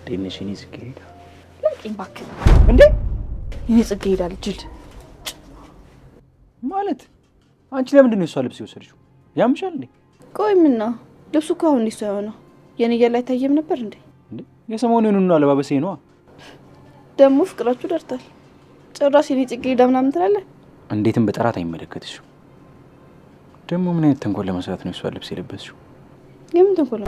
ጤንሽን ይስከይዳ ለቂም ባክ እንዴ እኔ ጽጌረዳ ልጅል ማለት አንቺ ለምንድን ነው እሷ ልብስ የወሰድሽው? ያምሻል እንዴ? ቆይ ምን ነው ልብሱ እኮ አሁን እንዲህ ሳይሆን የኔ ገላ አይታየም ነበር እንዴ? የሰሞኑን ነው አለባበሴ ነው። ደግሞ ፍቅራችሁ ደርታል። ጭራሽ የኔ ጽጌረዳ ምናምን ትላለህ። እንዴትም በጠራት አይመለከትሽም። ደግሞ ምን አይነት ተንኮል ለመስራት ነው እሷ ልብስ የለበስሽው? የምን ተንኮል?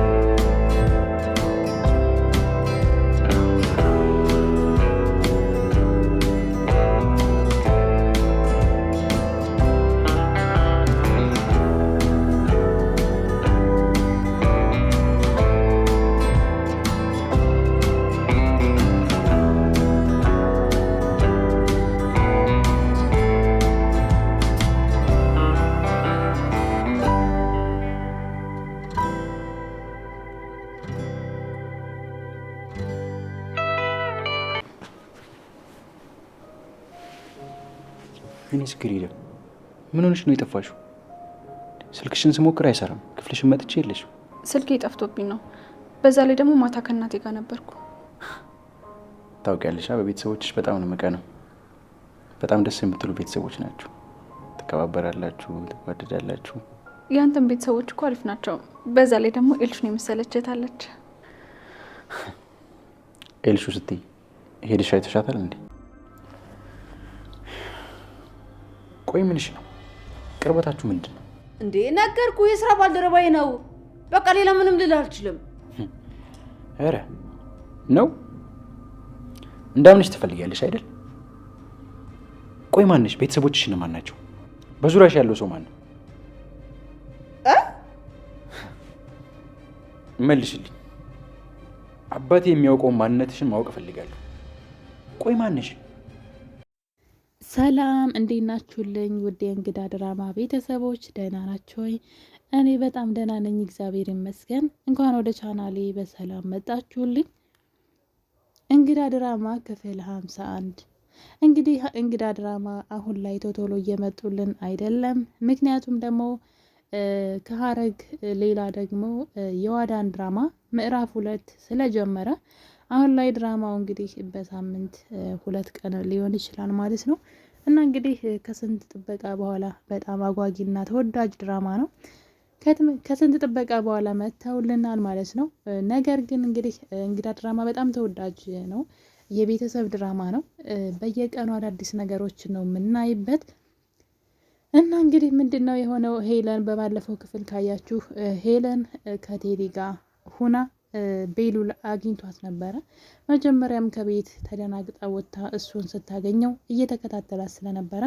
እኔ ስክሪደ ምን ሆነሽ ነው የጠፋሽው? ስልክሽን ስሞክር አይሰራም። ክፍልሽን መጥቼ የለሽ። ስልኬ ጠፍቶብኝ ነው። በዛ ላይ ደግሞ ማታ ከእናቴ ጋር ነበርኩ። ታውቂያለሽ፣ በቤተሰቦችሽ በጣም ነው የምቀናው። በጣም ደስ የምትሉ ቤተሰቦች ናቸው። ትከባበራላችሁ፣ ትዋደዳላችሁ። ያንተም ቤተሰቦች እኮ አሪፍ ናቸው። በዛ ላይ ደግሞ ኤልሹን የመሰለች እህት አለች። ኤልሹ ስትይ ሄድሽ አይተሻታል እንዴ? ቆይ ምንሽ ነው? ቅርበታችሁ ምንድን ነው እንዴ? ነገርኩ፣ የሥራ ባልደረባዬ ነው። በቃ ሌላ ምንም ልል አልችልም። ኧረ ነው እንዳምንሽ ትፈልጊያለሽ አይደል? ቆይ ማንሽ? ቤተሰቦችሽ እነማን ናቸው? በዙሪያሽ ያለው ሰው ማን ነው? መልሽልኝ። አባቴ የሚያውቀው ማንነትሽን ማወቅ እፈልጋለሁ። ቆይ ማንሽ? ሰላም እንዴት ናችሁልኝ? ውድ የእንግዳ ድራማ ቤተሰቦች ደህና ናችሁ ወይ? እኔ በጣም ደህና ነኝ፣ እግዚአብሔር ይመስገን። እንኳን ወደ ቻናሌ በሰላም መጣችሁልኝ። እንግዳ ድራማ ክፍል 51። እንግዲህ እንግዳ ድራማ አሁን ላይ ቶሎ እየመጡልን አይደለም። ምክንያቱም ደግሞ ከሀረግ ሌላ ደግሞ የዋዳን ድራማ ምዕራፍ 2 ስለጀመረ አሁን ላይ ድራማው እንግዲህ በሳምንት 2 ቀን ሊሆን ይችላል ማለት ነው። እና እንግዲህ ከስንት ጥበቃ በኋላ በጣም አጓጊና ተወዳጅ ድራማ ነው። ከስንት ጥበቃ በኋላ መተውልናል ማለት ነው። ነገር ግን እንግዲህ እንግዳ ድራማ በጣም ተወዳጅ ነው። የቤተሰብ ድራማ ነው። በየቀኑ አዳዲስ ነገሮች ነው የምናይበት። እና እንግዲህ ምንድነው የሆነው? ሄለን በባለፈው ክፍል ካያችሁ ሄለን ከቴዲ ጋር ሁና ቤሉል አግኝቷት ነበረ። መጀመሪያም ከቤት ተደናግጣ ወጥታ እሱን ስታገኘው እየተከታተላት ስለነበረ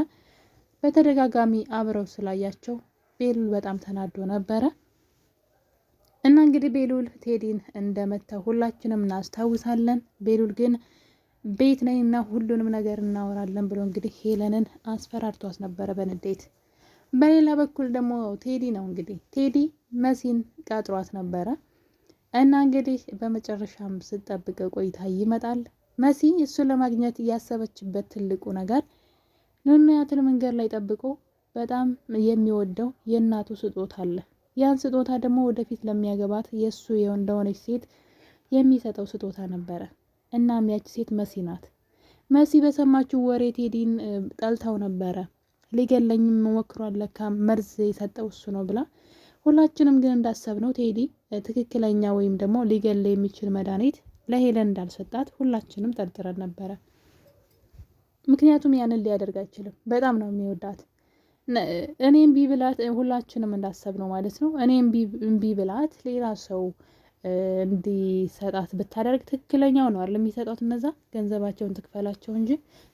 በተደጋጋሚ አብረው ስላያቸው ቤሉል በጣም ተናዶ ነበረ። እና እንግዲህ ቤሉል ቴዲን እንደመታ ሁላችንም እናስታውሳለን። ቤሉል ግን ቤት ነኝና ሁሉንም ነገር እናወራለን ብሎ እንግዲህ ሄለንን አስፈራርቷት ነበረ በንዴት። በሌላ በኩል ደግሞ ቴዲ ነው እንግዲህ ቴዲ መሲን ቀጥሯት ነበረ። እና እንግዲህ በመጨረሻም ስትጠብቅ ቆይታ ይመጣል። መሲ እሱን ለማግኘት ያሰበችበት ትልቁ ነገር ኑንያትን መንገድ ላይ ጠብቆ በጣም የሚወደው የእናቱ ስጦታ አለ። ያን ስጦታ ደግሞ ወደፊት ለሚያገባት የእሱ እንደሆነች ሴት የሚሰጠው ስጦታ ነበረ። እናም ያች ሴት መሲ ናት። መሲ በሰማችው ወሬ ቴዲን ጠልታው ነበረ። ሊገለኝም ሞክሯል፣ ለካ መርዝ የሰጠው እሱ ነው ብላ ሁላችንም ግን እንዳሰብነው ቴዲ ትክክለኛ ወይም ደግሞ ሊገል የሚችል መድኃኒት ለሄለን እንዳልሰጣት ሁላችንም ጠርጥረን ነበረ። ምክንያቱም ያንን ሊያደርግ አይችልም። በጣም ነው የሚወዳት። እኔም ቢ ብላት ሁላችንም እንዳሰብነው ማለት ነው። እኔም ቢ ብላት ሌላ ሰው እንዲሰጣት ብታደርግ ትክክለኛው ነው አይደል የሚሰጣት፣ እነዛ ገንዘባቸውን ትክፈላቸው እንጂ።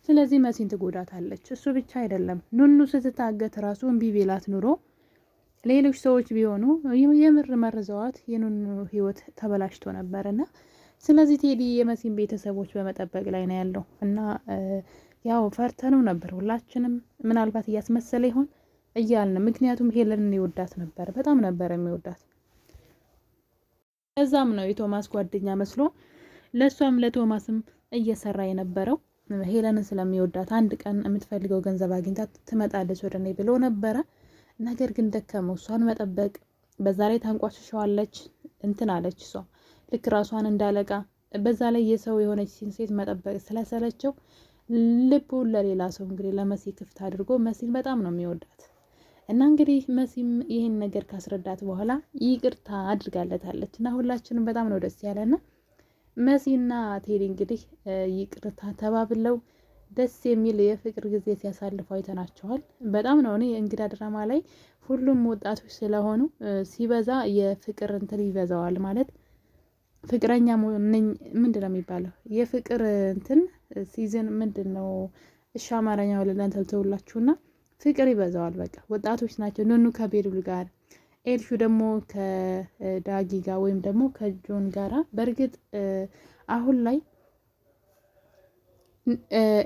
ስለዚህ መሲን ትጎዳታለች። እሱ ብቻ አይደለም፣ ኑኑ ስትታገት ራሱ እምቢ ቢላት ኑሮ ሌሎች ሰዎች ቢሆኑ የምር መርዘዋት የኑኑ ህይወት ተበላሽቶ ነበርና ስለዚህ ቴዲ የመሲን ቤተሰቦች በመጠበቅ ላይ ነው ያለው። እና ያው ፈርተነው ነበር ሁላችንም፣ ምናልባት እያስመሰለ ይሆን እያልን። ምክንያቱም ሄለንን ይወዳት ነበር፣ በጣም ነበር የሚወዳት። እዛም ነው የቶማስ ጓደኛ መስሎ ለሷም ለቶማስም እየሰራ የነበረው። ሄለንን ስለሚወዳት አንድ ቀን የምትፈልገው ገንዘብ አግኝታ ትመጣለች ወደ እኔ ብሎ ነበረ። ነገር ግን ደከመው እሷን መጠበቅ። በዛ ላይ ታንቋሽሸዋለች፣ እንትን አለች እሷ ልክ ራሷን እንዳለቃ በዛ ላይ የሰው የሆነች ሴት መጠበቅ ስለሰለቸው ልቡን ለሌላ ሰው እንግዲህ ለመሲ ክፍት አድርጎ መሲን በጣም ነው የሚወዳት እና እንግዲህ መሲም ይህን ነገር ካስረዳት በኋላ ይቅርታ አድርጋለታለች እና ሁላችንም በጣም ነው ደስ ያለና መሲና ቴዲ እንግዲህ ይቅርታ ተባብለው ደስ የሚል የፍቅር ጊዜ ሲያሳልፉ አይተናቸዋል። በጣም ነው እኔ እንግዳ ድራማ ላይ ሁሉም ወጣቶች ስለሆኑ ሲበዛ የፍቅር እንትን ይበዛዋል ማለት ፍቅረኛ ምንድን ነው የሚባለው የፍቅር እንትን ሲዝን ምንድን ነው እሺ አማርኛው ለእናንተ ተውላችሁና ፍቅር ይበዛዋል። በቃ ወጣቶች ናቸው። ኑኑ ከቤሉል ጋር ኤልሹ ደግሞ ከዳጊ ጋር ወይም ደግሞ ከጆን ጋራ በእርግጥ አሁን ላይ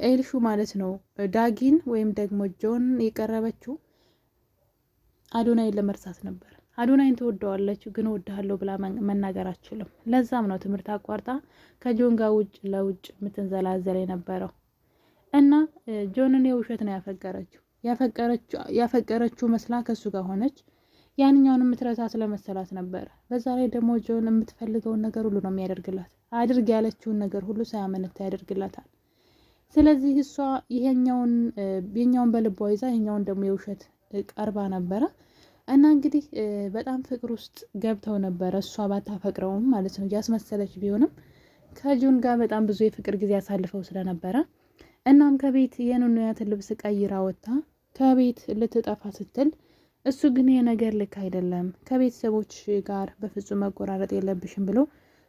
ኤልሹ ማለት ነው ዳጊን ወይም ደግሞ ጆን የቀረበችው አዶናይን ለመርሳት ነበር። አዶናይን ትወደዋለች ግን እወድሃለሁ ብላ መናገር አትችልም። ለዛም ነው ትምህርት አቋርጣ ከጆን ጋር ውጭ ለውጭ የምትንዘላዘል የነበረው እና ጆንን የውሸት ነው ያፈቀረችው መስላ ከሱ ጋር ሆነች። ያንኛውን የምትረሳ ስለመሰላት ነበር። በዛ ላይ ደግሞ ጆን የምትፈልገውን ነገር ሁሉ ነው የሚያደርግላት። አድርግ ያለችውን ነገር ሁሉ ሳያመነታ ያደርግላታል። ስለዚህ እሷ የኛውን በልቧ ይዛ የኛውን ደግሞ የውሸት ቀርባ ነበረ እና እንግዲህ በጣም ፍቅር ውስጥ ገብተው ነበረ። እሷ ባታፈቅረውም ማለት ነው እያስመሰለች ቢሆንም ከጆን ጋር በጣም ብዙ የፍቅር ጊዜ አሳልፈው ስለነበረ እናም ከቤት የኑኑያትን ልብስ ቀይራ ወጥታ ከቤት ልትጠፋ ስትል እሱ ግን የነገር ልክ አይደለም፣ ከቤተሰቦች ጋር በፍጹም መቆራረጥ የለብሽም ብሎ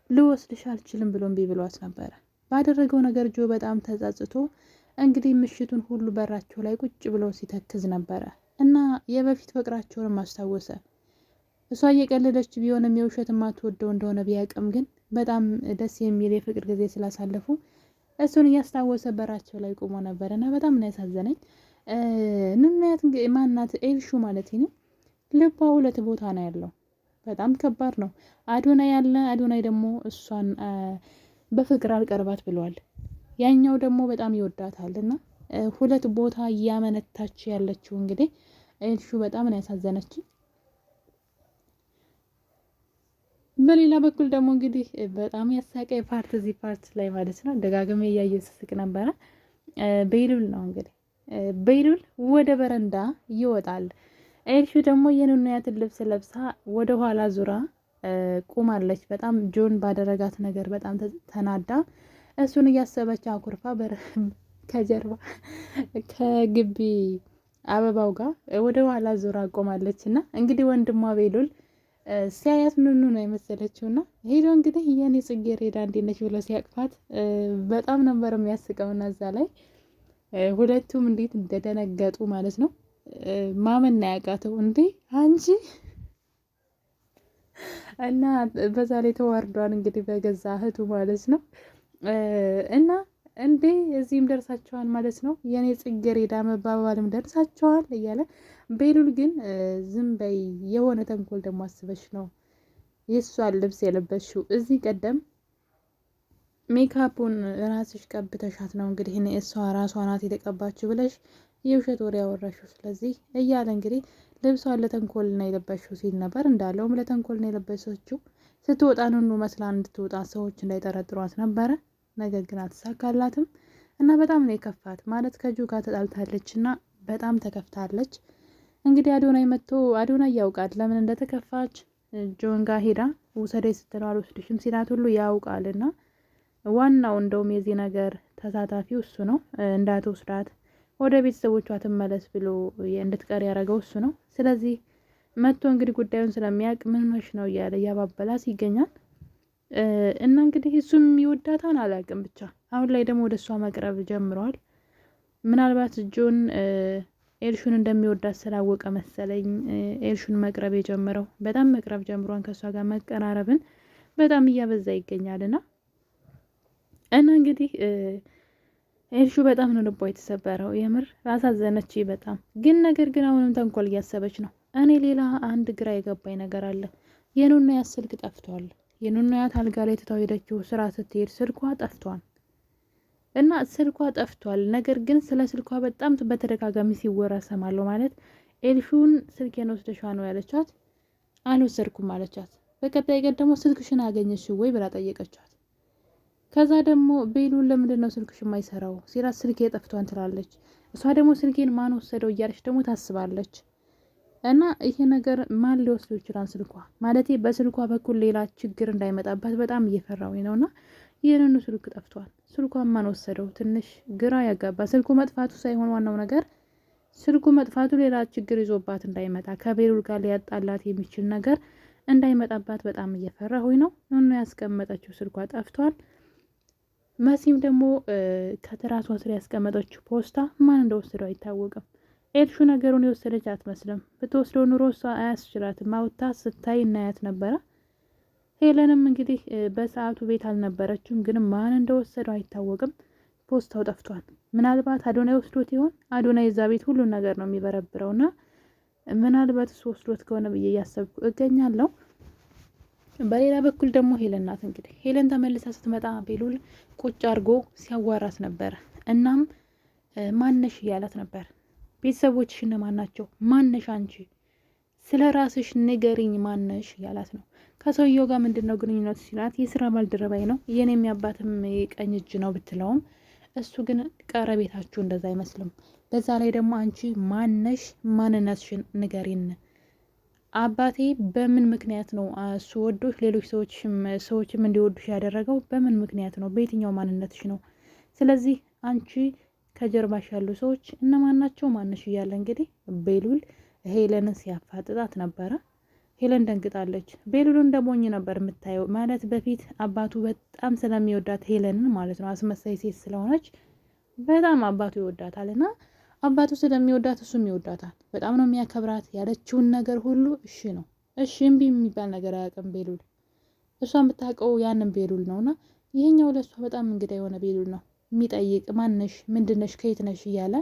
ልወስድሽ አልችልም ብሎ እምቢ ብሏት ነበረ። ባደረገው ነገር ጆ በጣም ተጸጽቶ እንግዲህ ምሽቱን ሁሉ በራቸው ላይ ቁጭ ብሎ ሲተክዝ ነበረ እና የበፊት ፍቅራቸውን ማስታወሰ። እሷ እየቀለደች ቢሆንም የውሸት ማትወደው እንደሆነ ቢያቅም ግን በጣም ደስ የሚል የፍቅር ጊዜ ስላሳለፉ እሱን እያስታወሰ በራቸው ላይ ቆሞ ነበር እና በጣም ነው ያሳዘነኝ። ንናያት ማናት ኤልሹ ማለት ነው። ልቧ ሁለት ቦታ ነው ያለው። በጣም ከባድ ነው። አዶናይ ያለ አዶናይ ደግሞ እሷን በፍቅር አልቀርባት ብለዋል። ያኛው ደግሞ በጣም ይወዳታል እና ሁለት ቦታ እያመነታች ያለችው እንግዲህ ኤልሹ በጣም ነው ያሳዘነችኝ። በሌላ በኩል ደግሞ እንግዲህ በጣም ያሳቀኝ ፓርት እዚህ ፓርት ላይ ማለት ነው ደጋግሜ እያየሁ ስስቅ ነበረ። ቤሉል ነው እንግዲህ ቤሉል ወደ በረንዳ ይወጣል። ኤልሹ ደግሞ የኑኑያትን ልብስ ለብሳ ወደ ኋላ ዙራ ቁማለች። በጣም ጆን ባደረጋት ነገር በጣም ተናዳ እሱን እያሰበች አኩርፋ ከጀርባ ከግቢ አበባው ጋር ወደ ኋላ ዙራ ቆማለች እና እንግዲህ ወንድሟ ቤሉል ሲያያት ኑኑ ነው የመሰለችውና ሄዶ እንግዲህ የኔ ጽጌረዳ እንዴት ነች ብሎ ሲያቅፋት በጣም ነበር የሚያስቀውና እዛ ላይ ሁለቱም እንዴት እንደደነገጡ ማለት ነው። ማመን ያቃተው እንዴ አንቺ እና በዛ ላይ ተዋርዷል እንግዲህ በገዛ እህቱ ማለት ነው። እና እንዴ እዚህም ደርሳቸዋል ማለት ነው። የኔ ጽጌረዳ መባባልም ደርሳቸዋል እያለ ቤሉል ግን ዝም በይ፣ የሆነ ተንኮል ደግሞ አስበሽ ነው የእሷን ልብስ የለበሽው። እዚህ ቀደም ሜካፑን ራስሽ ቀብተሻት ነው እንግዲህ እሷ ራሷ ናት የተቀባችው ብለሽ የውሸት ወሬ ያወራሽው። ስለዚህ እያለ እንግዲህ ልብሷን ለተንኮል ነው የለበሽው ሲል ነበር። እንዳለውም ለተንኮል ነው የለበሰችው። ስትወጣ ኑኑ መስላ እንድትወጣ ሰዎች እንዳይጠረጥሯት ነበረ። ነገር ግን አልተሳካላትም እና በጣም ነው የከፋት። ማለት ከጁ ጋር ተጣልታለች እና በጣም ተከፍታለች። እንግዲህ አዶናይ መጥቶ አዶናይ ያውቃል ለምን እንደተከፋች። ጆን ጋር ሄዳ ውሰደኝ ስትለው አልወስድሽም ሲላት ሁሉ ያውቃልና ዋናው እንደውም የዚህ ነገር ተሳታፊው እሱ ነው። እንዳትወስዳት ወደ ቤተሰቦቿ ትመለስ ብሎ እንድትቀር ያደረገው እሱ ነው። ስለዚህ መጥቶ እንግዲህ ጉዳዩን ስለሚያውቅ ምን ሆነሽ ነው እያለ እያባበላት ይገኛል። እና እንግዲህ እሱም ይወዳታን አላውቅም፣ ብቻ አሁን ላይ ደግሞ ወደ እሷ መቅረብ ጀምረዋል። ምናልባት ጆን ኤልሹን እንደሚወዳት ስላወቀ መሰለኝ ኤልሹን መቅረብ የጀመረው። በጣም መቅረብ ጀምሯን ከእሷ ጋር መቀራረብን በጣም እያበዛ ይገኛልና እና እንግዲህ ኤልሹ በጣም ነው ልቧ የተሰበረው። የምር አሳዘነች በጣም ግን። ነገር ግን አሁንም ተንኮል እያሰበች ነው። እኔ ሌላ አንድ ግራ የገባኝ ነገር አለ። የኑኑያት ስልክ ጠፍቷል። የኑኑያት አልጋ ላይ ትታው ሄደችው ስራ ስትሄድ ስልኳ ጠፍቷል እና ስልኳ ጠፍቷል። ነገር ግን ስለ ስልኳ በጣም በተደጋጋሚ ሲወራ ሰማለሁ። ማለት ኤልሹን ስልኬን ወስደሻ ነው ያለቻት። አልወሰድኩም አለቻት። በቀጣይ ቀን ደግሞ ስልክሽን አገኘሽ ወይ ብላ ጠየቀቻት። ከዛ ደግሞ ቤሉል ለምንድን ነው ስልክሽ የማይሰራው ሲላት ስልኬ ጠፍቷን ትላለች። እሷ ደግሞ ስልኬን ማን ወሰደው እያለች ደግሞ ታስባለች። እና ይሄ ነገር ማን ሊወስደው ይችላል ስልኳ ማለቴ በስልኳ በኩል ሌላ ችግር እንዳይመጣባት በጣም እየፈራሁኝ ነውና ይህንኑ ስልክ ጠፍቷል። ስልኳን ማን ወሰደው? ትንሽ ግራ ያጋባ። ስልኩ መጥፋቱ ሳይሆን ዋናው ነገር ስልኩ መጥፋቱ ሌላ ችግር ይዞባት እንዳይመጣ ከቤሉል ጋር ሊያጣላት የሚችል ነገር እንዳይመጣባት በጣም እየፈራሁኝ ነው። ኑኑ ያስቀመጠችው ስልኳ ጠፍቷል። መሲም ደግሞ ከትራሷ ስር ያስቀመጠችው ፖስታ ማን እንደወሰደው አይታወቅም። ኤልሹ ነገሩን የወሰደች አትመስልም። ብትወስደው ኑሮ እሷ አያስችላትም። አውጥታ ስታይ እናያት ነበረ። ሄለንም እንግዲህ በሰዓቱ ቤት አልነበረችም፣ ግን ማን እንደወሰደው አይታወቅም። ፖስታው ጠፍቷል። ምናልባት አዶናይ ወስዶት ይሆን? አዶናይ እዛ ቤት ሁሉን ነገር ነው የሚበረብረውና ምናልባት እሱ ወስዶት ከሆነ ብዬ እያሰብኩ እገኛለሁ። በሌላ በኩል ደግሞ ሄለን ናት። እንግዲህ ሄለን ተመልሳ ስትመጣ ቤሉል ቁጭ አድርጎ ሲያዋራት ነበር። እናም ማነሽ እያላት ነበር። ቤተሰቦችሽ እነማን ናቸው? ማነሽ አንቺ? ስለ ራስሽ ንገሪኝ ማነሽ እያላት ነው። ከሰውየው ጋር ምንድን ነው ግንኙነቱ ሲላት የስራ ባልደረባይ ነው የኔም ያባትም የቀኝ እጅ ነው ብትለውም እሱ ግን ቀረቤታችሁ እንደዛ አይመስልም። በዛ ላይ ደግሞ አንቺ ማነሽ? ማንነትሽን ንገሪን። አባቴ በምን ምክንያት ነው እሱ ወዶሽ ሌሎች ሰዎችም እንዲወዱሽ ያደረገው? በምን ምክንያት ነው? በየትኛው ማንነትሽ ነው? ስለዚህ አንቺ ከጀርባሽ ያሉ ሰዎች እነማን ናቸው? ማነሽ እያለ እንግዲህ ቤሉል ሄለንን ሲያፋጥጣት ነበረ። ሄለን ደንግጣለች። ቤሉልን ደሞኝ ነበር የምታየው ማለት በፊት አባቱ በጣም ስለሚወዳት ሄለንን ማለት ነው። አስመሳይ ሴት ስለሆነች በጣም አባቱ ይወዳታል እና አባቱ ስለሚወዳት እሱም ይወዳታል። በጣም ነው የሚያከብራት። ያለችውን ነገር ሁሉ እሺ ነው። እሺ እምቢ የሚባል ነገር አያውቅም ቤሉል። እሷ የምታውቀው ያንን ቤሉል ነውና ይሄኛው ለእሷ በጣም እንግዳ የሆነ ቤሉል ነው። የሚጠይቅ ማነሽ፣ ምንድነሽ፣ ከየት ነሽ እያለ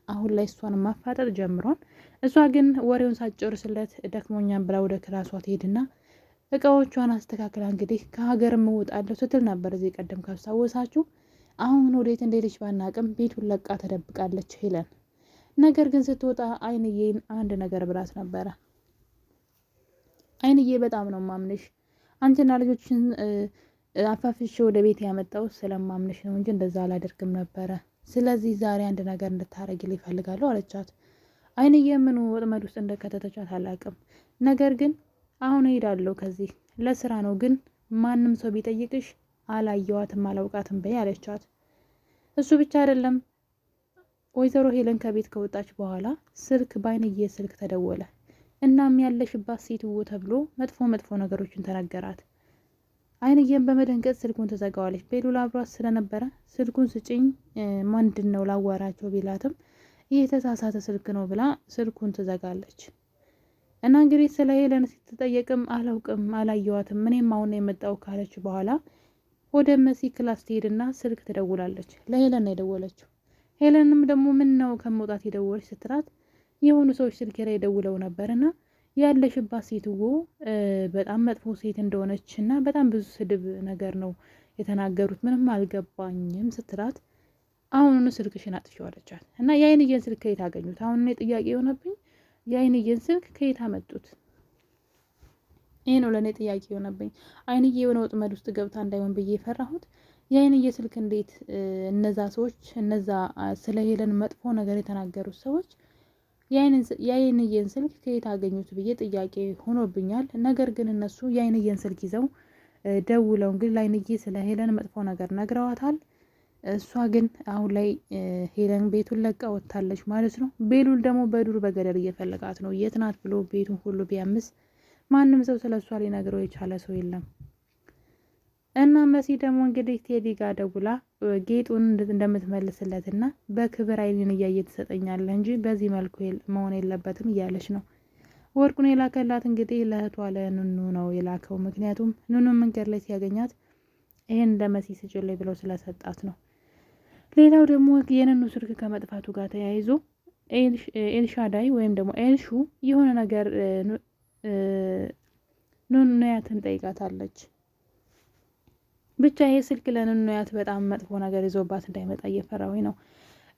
አሁን ላይ እሷን ማፋጠጥ ጀምሯል። እሷ ግን ወሬውን ሳትጨርስለት ደክሞኛን ብላ ወደ ክላሷ ትሄድና እቃዎቿን አስተካክላ እንግዲህ ከሀገር እወጣለሁ ስትል ነበር እዚህ ቀደም ካስታወሳችሁ። አሁን ወዴት እንደሄደች ባናቅም ቤቱን ለቃ ተደብቃለች ሄለን። ነገር ግን ስትወጣ አይንዬን አንድ ነገር ብላት ነበረ። አይንዬ በጣም ነው ማምንሽ፣ አንቺና ልጆችን አፋፍሽ ወደ ቤት ያመጣው ስለማምንሽ ነው እንጂ እንደዛ አላደርግም ነበረ። ስለዚህ ዛሬ አንድ ነገር እንድታረጊልኝ እፈልጋለሁ አለቻት። አይንዬ ምኑ ወጥመድ ውስጥ እንደከተተቻት አላቅም። ነገር ግን አሁን እሄዳለሁ ከዚህ ለስራ ነው፣ ግን ማንም ሰው ቢጠይቅሽ አላየዋትም አላውቃትም በይ አለቻት። እሱ ብቻ አይደለም፣ ወይዘሮ ሄለን ከቤት ከወጣች በኋላ ስልክ በአይንዬ ስልክ ተደወለ። እናም ያለሽባት ሴትዎ ተብሎ መጥፎ ነገሮችን ተነገራት። አይንዬም በመደንገጥ ስልኩን ትዘጋዋለች። ቤሉል አብሯት ስለነበረ ስልኩን ስጭኝ ምንድን ነው ላዋራቸው ቢላትም ይህ የተሳሳተ ስልክ ነው ብላ ስልኩን ትዘጋለች። እና እንግዲህ ስለ ሄለን ስትጠየቅም አላውቅም አላየዋትም እኔም አሁን የመጣው ካለች በኋላ ወደ መሲ ክላስ ትሄድና ስልክ ትደውላለች። ለሄለን ነው የደወለችው። ሄለንም ደግሞ ምን ነው ከመውጣት የደወለች ስትላት የሆኑ ሰዎች ስልክ ላይ ደውለው ነበርና ያለሽባት ሴትዎ በጣም መጥፎ ሴት እንደሆነች እና በጣም ብዙ ስድብ ነገር ነው የተናገሩት፣ ምንም አልገባኝም ስትላት አሁኑኑ ስልክሽን አጥፊው አለቻት። እና የአይንዬን ስልክ ከየት አገኙት? አሁን እኔ ጥያቄ የሆነብኝ የአይንዬን ስልክ ከየት አመጡት? ይሄ ነው ለእኔ ጥያቄ የሆነብኝ። አይንዬ የሆነ ወጥመድ ውስጥ ገብታ እንዳይሆን ብዬ የፈራሁት የአይንዬ ስልክ እንዴት እነዛ ሰዎች እነዛ ስለ ሄለን መጥፎ ነገር የተናገሩት ሰዎች የአይንዬን ስልክ ከየት አገኙት ብዬ ጥያቄ ሆኖብኛል። ነገር ግን እነሱ የአይንዬን ስልክ ይዘው ደውለው እንግዲህ ለአይንዬ ስለ ሄለን መጥፎ ነገር ነግረዋታል። እሷ ግን አሁን ላይ ሄለን ቤቱን ለቃ ወጥታለች ማለት ነው። ቤሉል ደግሞ በዱር በገደል እየፈለጋት ነው። የት ናት ብሎ ቤቱን ሁሉ ቢያምስ ማንም ሰው ስለ እሷ ሊነግረው የቻለ ሰው የለም። እና መሲ ደግሞ እንግዲህ ቴዲ ጋር ደውላ ጌጡን እንደምትመልስለትና በክብር አይኔን እያየ ትሰጠኛለህ እንጂ በዚህ መልኩ መሆን የለበትም እያለች ነው። ወርቁን የላከላት እንግዲህ ለእህቷ ለኑኑ ነው የላከው። ምክንያቱም ኑኑ መንገድ ላይ ሲያገኛት ይሄን ለመሲ ስጭልኝ ብለው ስለሰጣት ነው። ሌላው ደግሞ የኑኑ ስልክ ከመጥፋቱ ጋር ተያይዞ ኤልሻዳይ ወይም ደግሞ ኤልሹ የሆነ ነገር ኑኑያትን ጠይቃታለች። ብቻ ይሄ ስልክ ለኑኑያት በጣም መጥፎ ነገር ይዞባት እንዳይመጣ እየፈራሁኝ ነው።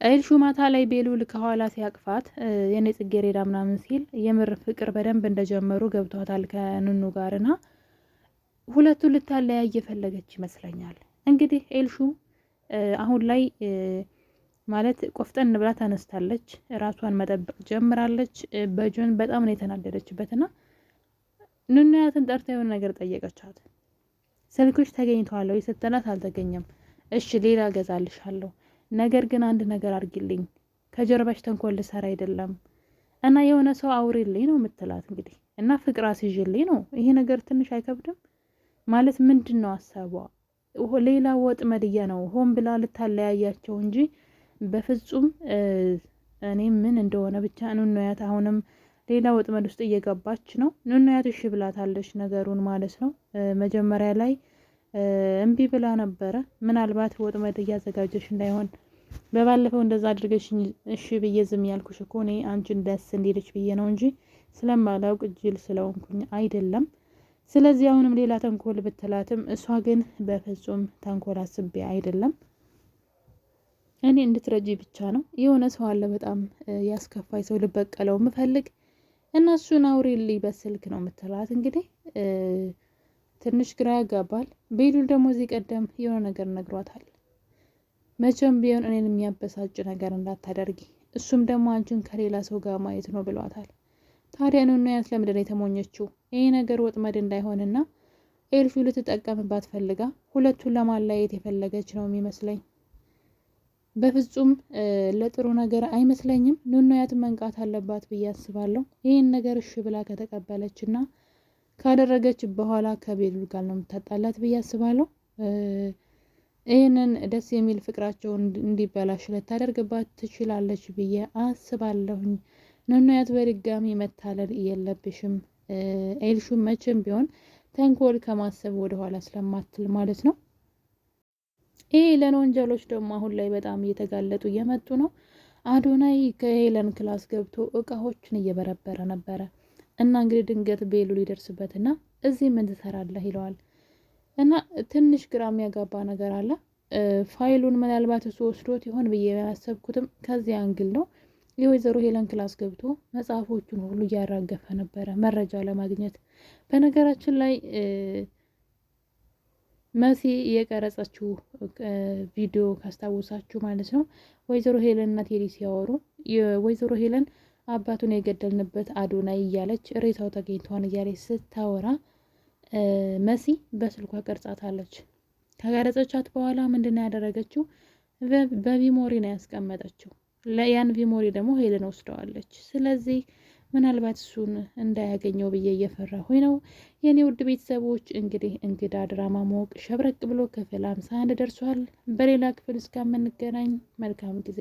ኤልሹ ማታ ላይ ቤሉል ከኋላ ሲያቅፋት የኔ ጽጌረዳ ምናምን ሲል የምር ፍቅር በደንብ እንደጀመሩ ገብቷታል ከኑኑ ጋርና ሁለቱ ልታለያይ እየፈለገች ይመስለኛል። እንግዲህ ኤልሹ አሁን ላይ ማለት ቆፍጠን ብላ ተነስታለች። ራሷን መጠበቅ ጀምራለች። በጆን በጣም ነው የተናደደችበትና ኑኑያትን ጠርታ የሆነ ነገር ጠየቀቻት። ስልክሽ ተገኝተዋል ወይ ስትላት አልተገኘም። እሺ ሌላ እገዛልሻለሁ፣ ነገር ግን አንድ ነገር አድርጊልኝ፣ ከጀርባሽ ተንኮል ልሰራ አይደለም እና የሆነ ሰው አውሪልኝ ነው የምትላት እንግዲህ እና ፍቅር አስይዥልኝ ነው። ይሄ ነገር ትንሽ አይከብድም ማለት ምንድን ነው ሀሳቧ? ሌላ ወጥመድያ ነው ሆን ብላ ልታለያያቸው እንጂ በፍጹም እኔ ምን እንደሆነ ብቻ ኑኑያት አሁንም ሌላ ወጥመድ ውስጥ እየገባች ነው። ኑኑያት እሺ ብላታለች ነገሩን ማለት ነው። መጀመሪያ ላይ እምቢ ብላ ነበረ። ምናልባት ወጥመድ እያዘጋጀሽ እንዳይሆን በባለፈው እንደዛ አድርገሽ እሺ ብዬ ዝም ያልኩሽ እኮ እኔ አንቺን ደስ እንዲልሽ ብዬ ነው እንጂ ስለማላውቅ ጅል ስለሆንኩኝ አይደለም። ስለዚህ አሁንም ሌላ ተንኮል ብትላትም እሷ ግን በፍጹም ተንኮል አስቤ አይደለም፣ እኔ እንድትረጂ ብቻ ነው። የሆነ ሰው አለ በጣም ያስከፋይ ሰው ልበቀለው ምፈልግ እና እሱን አውሪልኝ በስልክ ነው የምትላት። እንግዲህ ትንሽ ግራ ያጋባል። ቤሉል ደግሞ እዚህ ቀደም የሆነ ነገር ነግሯታል። መቼም ቢሆን እኔን የሚያበሳጭ ነገር እንዳታደርጊ፣ እሱም ደግሞ አንቺን ከሌላ ሰው ጋር ማየት ነው ብሏታል። ታዲያ ኑኑያት ለምንድን ነው የተሞኘችው? ይሄ ነገር ወጥመድ እንዳይሆንና ኤልሹ ልትጠቀምባት ፈልጋ ሁለቱን ለማለያየት የፈለገች ነው የሚመስለኝ። በፍጹም ለጥሩ ነገር አይመስለኝም። ኑኑያት መንቃት አለባት ብዬ አስባለሁ። ይህን ነገር እሺ ብላ ከተቀበለች እና ካደረገች በኋላ ከቤሉል ጋር ነው የምታጣላት ብዬ አስባለሁ። ይህንን ደስ የሚል ፍቅራቸውን እንዲበላሽ ልታደርግባት ትችላለች ብዬ አስባለሁኝ። ኑኑያት በድጋሚ መታለል የለብሽም ኤልሹ መቼም ቢሆን ተንኮል ከማሰብ ወደኋላ ስለማትል ማለት ነው። የሄለን ወንጀሎች ደግሞ አሁን ላይ በጣም እየተጋለጡ እየመጡ ነው። አዶናይ ከሄለን ክላስ ገብቶ እቃዎችን እየበረበረ ነበረ እና እንግዲህ ድንገት ቤሉል ሊደርስበትና እዚህ ምን ትሰራለህ ይለዋል። እና ትንሽ ግራ የሚያጋባ ነገር አለ። ፋይሉን ምናልባት እሱ ወስዶት ይሆን ብዬ ያሰብኩትም ከዚህ አንግል ነው። የወይዘሮ ሄለን ክላስ ገብቶ መጽሐፎቹን ሁሉ እያራገፈ ነበረ መረጃ ለማግኘት። በነገራችን ላይ መሲ የቀረጸችው ቪዲዮ ካስታወሳችሁ ማለት ነው ወይዘሮ ሄለን እና ቴዲ ሲያወሩ የወይዘሮ ሄለን አባቱን የገደልንበት አዶናይ እያለች ሬሳው ተገኝቷን እያለች ስታወራ መሲ በስልኳ ቀርጻታለች። ከቀረጸቻት በኋላ ምንድነው ያደረገችው? በሚሞሪ ነው ያስቀመጠችው። ያን ቪሞሪ ደግሞ ሄለን ወስደዋለች። ስለዚህ ምናልባት እሱን እንዳያገኘው ብዬ እየፈራሁኝ ነው። የኔ ውድ ቤተሰቦች እንግዲህ እንግዳ ድራማ ሞቅ ሸብረቅ ብሎ ክፍል 51 ደርሷል። በሌላ ክፍል እስከምንገናኝ መልካም ጊዜ